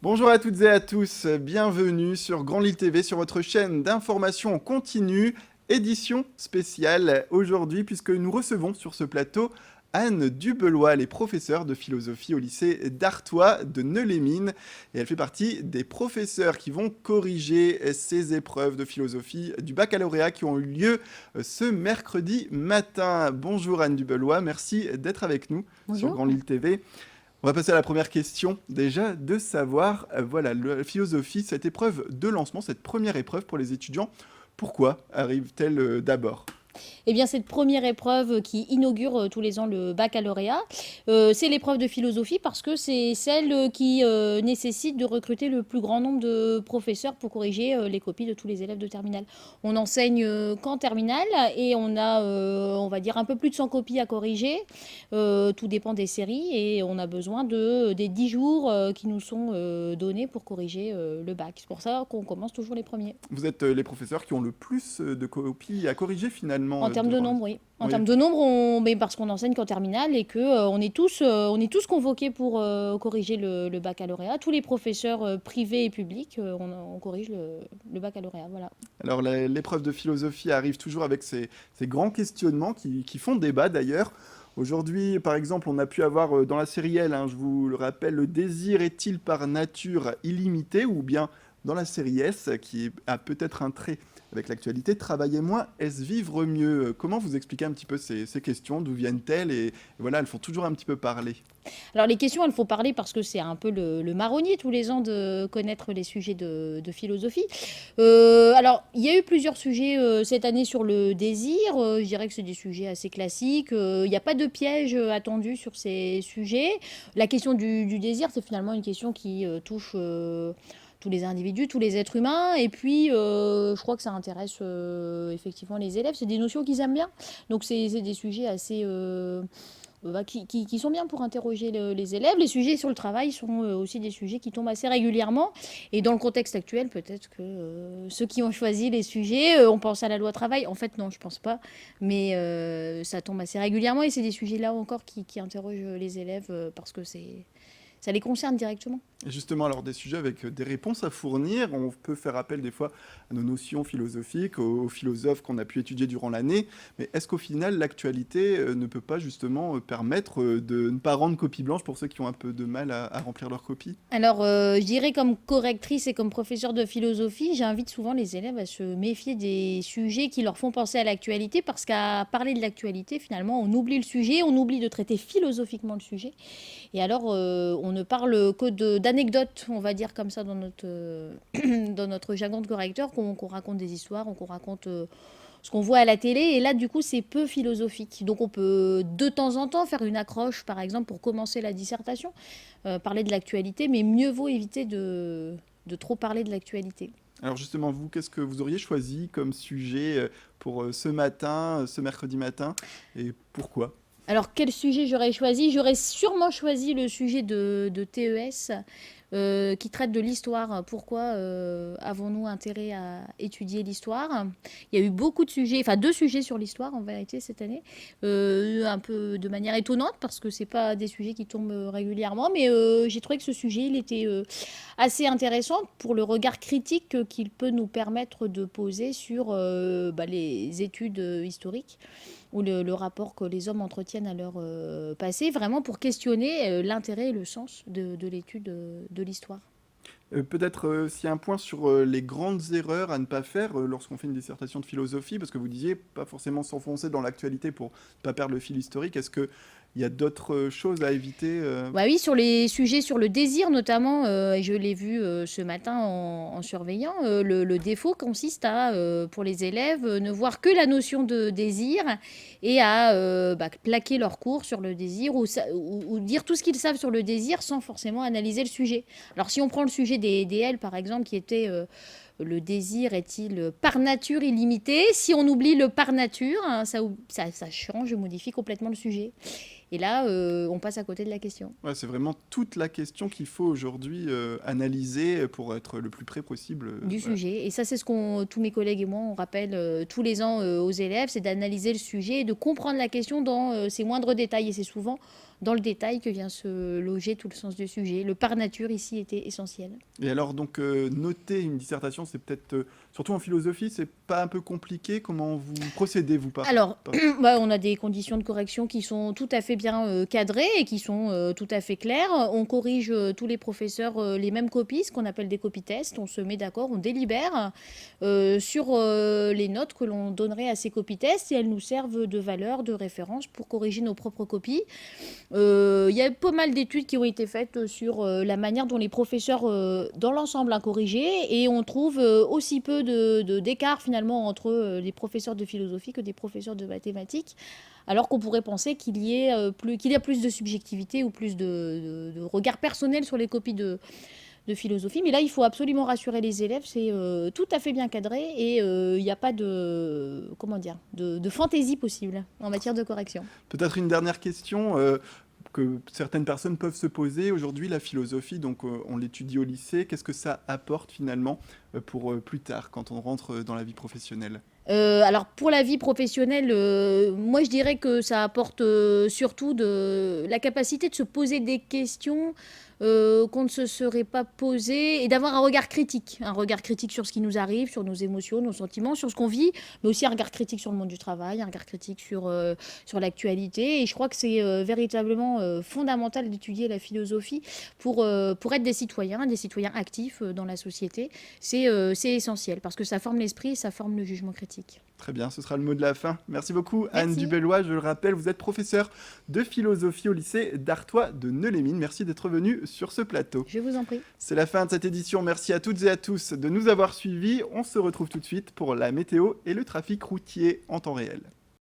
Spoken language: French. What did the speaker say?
Bonjour à toutes et à tous, bienvenue sur Grand Lille TV, sur votre chaîne d'information en continu, édition spéciale aujourd'hui puisque nous recevons sur ce plateau Anne Dubelois, elle est professeure de philosophie au lycée d'Artois de Neu-les-Mines et elle fait partie des professeurs qui vont corriger ces épreuves de philosophie du baccalauréat qui ont eu lieu ce mercredi matin. Bonjour Anne Dubelois, merci d'être avec nous sur Bonjour. Grand Lille TV. On va passer à la première question, déjà de savoir, voilà, la philosophie, cette épreuve de lancement, cette première épreuve pour les étudiants, pourquoi arrive-t-elle d'abord? Eh bien, cette première épreuve qui inaugure tous les ans le baccalauréat, c'est l'épreuve de philosophie parce que c'est celle qui nécessite de recruter le plus grand nombre de professeurs pour corriger les copies de tous les élèves de terminale. On enseigne qu'en terminale et on a, on va dire, un peu plus de 100 copies à corriger. Tout dépend des séries et on a besoin des 10 jours qui nous sont donnés pour corriger le bac. C'est pour ça qu'on commence toujours les premiers. Vous êtes les professeurs qui ont le plus de copies à corriger finalement En termes de durant les... nombre, oui. En Oui, termes de nombre, mais parce qu'on enseigne qu'en terminale et que on est tous convoqués pour corriger le baccalauréat. Tous les professeurs privés et publics, on corrige le baccalauréat. Voilà. alors l'épreuve de philosophie arrive toujours avec ces grands questionnements qui font débat d'ailleurs. Aujourd'hui, par exemple, on a pu avoir dans la série L, hein, je vous le rappelle, le désir est-il par nature illimité ou bien dans la série S, qui a peut-être un trait avec l'actualité, travailler moins, est-ce vivre mieux? Comment vous expliquez un petit peu ces questions, d'où viennent-elles et voilà, elles font toujours un petit peu parler. Alors les questions, elles faut parler parce que c'est un peu le marronnier tous les ans de connaître les sujets de philosophie. Alors il y a eu plusieurs sujets cette année sur le désir. Je dirais que c'est des sujets assez classiques. Il n'y a pas de piège attendu sur ces sujets. La question du désir, c'est finalement une question qui touche tous les individus, tous les êtres humains. Et puis, je crois que ça intéresse effectivement les élèves. C'est des notions qu'ils aiment bien. Donc, c'est des sujets assez... qui sont bien pour interroger les élèves. Les sujets sur le travail sont aussi des sujets qui tombent assez régulièrement. Et dans le contexte actuel, peut-être que ceux qui ont choisi les sujets, on pense à la loi travail. En fait, non, je pense pas. Mais ça tombe assez régulièrement et c'est des sujets là encore qui interrogent les élèves parce que ça les concerne directement. Et justement, alors des sujets avec des réponses à fournir, on peut faire appel des fois à nos notions philosophiques, aux philosophes qu'on a pu étudier durant l'année, mais est-ce qu'au final, l'actualité ne peut pas justement permettre de ne pas rendre copie blanche pour ceux qui ont un peu de mal à remplir leur copie? Alors, je dirais comme correctrice et comme professeure de philosophie, j'invite souvent les élèves à se méfier des sujets qui leur font penser à l'actualité, parce qu'à parler de l'actualité, finalement, on oublie le sujet, on oublie de traiter philosophiquement le sujet. Et alors, on ne parle que d'anecdotes, on va dire comme ça, dans dans notre jargon de correcteur, qu'on raconte des histoires, qu'on raconte ce qu'on voit à la télé. Et là, du coup, c'est peu philosophique. Donc, on peut de temps en temps faire une accroche, par exemple, pour commencer la dissertation, parler de l'actualité, mais mieux vaut éviter de trop parler de l'actualité. Alors justement, vous, qu'est-ce que vous auriez choisi comme sujet pour ce matin, ce mercredi matin, et pourquoi? Alors, quel sujet j'aurais choisi? J'aurais sûrement choisi le sujet de TES qui traite de l'histoire. Pourquoi avons-nous intérêt à étudier l'histoire? Il y a eu beaucoup de sujets, enfin 2 sujets sur l'histoire en vérité cette année, un peu de manière étonnante parce que c'est pas des sujets qui tombent régulièrement, mais j'ai trouvé que ce sujet il était assez intéressant pour le regard critique qu'il peut nous permettre de poser sur les études historiques ou le rapport que les hommes entretiennent à leur passé, vraiment pour questionner l'intérêt et le sens de l'étude de l'histoire. Peut-être s'il y a un point sur les grandes erreurs à ne pas faire lorsqu'on fait une dissertation de philosophie, parce que vous disiez pas forcément s'enfoncer dans l'actualité pour ne pas perdre le fil historique. Est-ce qu'il y a d'autres choses à éviter Bah oui, sur les sujets sur le désir notamment, et je l'ai vu ce matin en surveillant, le défaut consiste à, pour les élèves, ne voir que la notion de désir et à plaquer leurs cours sur le désir ou dire tout ce qu'ils savent sur le désir sans forcément analyser le sujet. Alors si on prend le sujet des L par exemple qui était le désir est-il par nature illimité? Si on oublie le par nature, hein, ça change, modifie complètement le sujet. Et là, on passe à côté de la question. Ouais, c'est vraiment toute la question qu'il faut aujourd'hui analyser pour être le plus près possible. Du Voilà. sujet. Et ça, c'est ce tous mes collègues et moi, on rappelle tous les ans aux élèves, c'est d'analyser le sujet et de comprendre la question dans ses moindres détails. Et c'est souvent dans le détail que vient se loger tout le sens du sujet. Le par nature, ici, était essentiel. Et alors, donc, noter une dissertation, c'est peut-être, surtout en philosophie, c'est pas un peu compliqué? Comment vous procédez, vous, Alors, on a des conditions de correction qui sont tout à fait bien cadrées et qui sont tout à fait claires. On corrige tous les professeurs les mêmes copies, ce qu'on appelle des copies tests. On se met d'accord, on délibère sur les notes que l'on donnerait à ces copies tests et elles nous servent de valeur, de référence pour corriger nos propres copies. Il y a pas mal d'études qui ont été faites sur la manière dont les professeurs, dans l'ensemble, ont corrigé et on trouve aussi peu d'écart finalement entre les professeurs de philosophie que des professeurs de mathématiques, alors qu'on pourrait penser qu'il y a plus de subjectivité ou plus de regard personnel sur les copies de philosophie. Mais là, il faut absolument rassurer les élèves, c'est tout à fait bien cadré et il n'y a pas de fantaisie possible en matière de correction. Peut-être une dernière question que certaines personnes peuvent se poser. Aujourd'hui, la philosophie, donc on l'étudie au lycée. Qu'est-ce que ça apporte finalement pour plus tard, quand on rentre dans la vie professionnelle? Alors pour la vie professionnelle, moi je dirais que ça apporte surtout la capacité de se poser des questions qu'on ne se serait pas posées et d'avoir un regard critique sur ce qui nous arrive, sur nos émotions, nos sentiments, sur ce qu'on vit, mais aussi un regard critique sur le monde du travail, un regard critique sur l'actualité. Et je crois que c'est véritablement fondamental d'étudier la philosophie pour être des citoyens actifs dans la société. C'est essentiel parce que ça forme l'esprit et ça forme le jugement critique. Très bien, ce sera le mot de la fin. Merci beaucoup, Anne Merci. Dubellois. Je le rappelle, vous êtes professeure de philosophie au lycée d'Artois de Neux-les-Mines. Merci d'être venue sur ce plateau. Je vous en prie. C'est la fin de cette édition. Merci à toutes et à tous de nous avoir suivis. On se retrouve tout de suite pour la météo et le trafic routier en temps réel.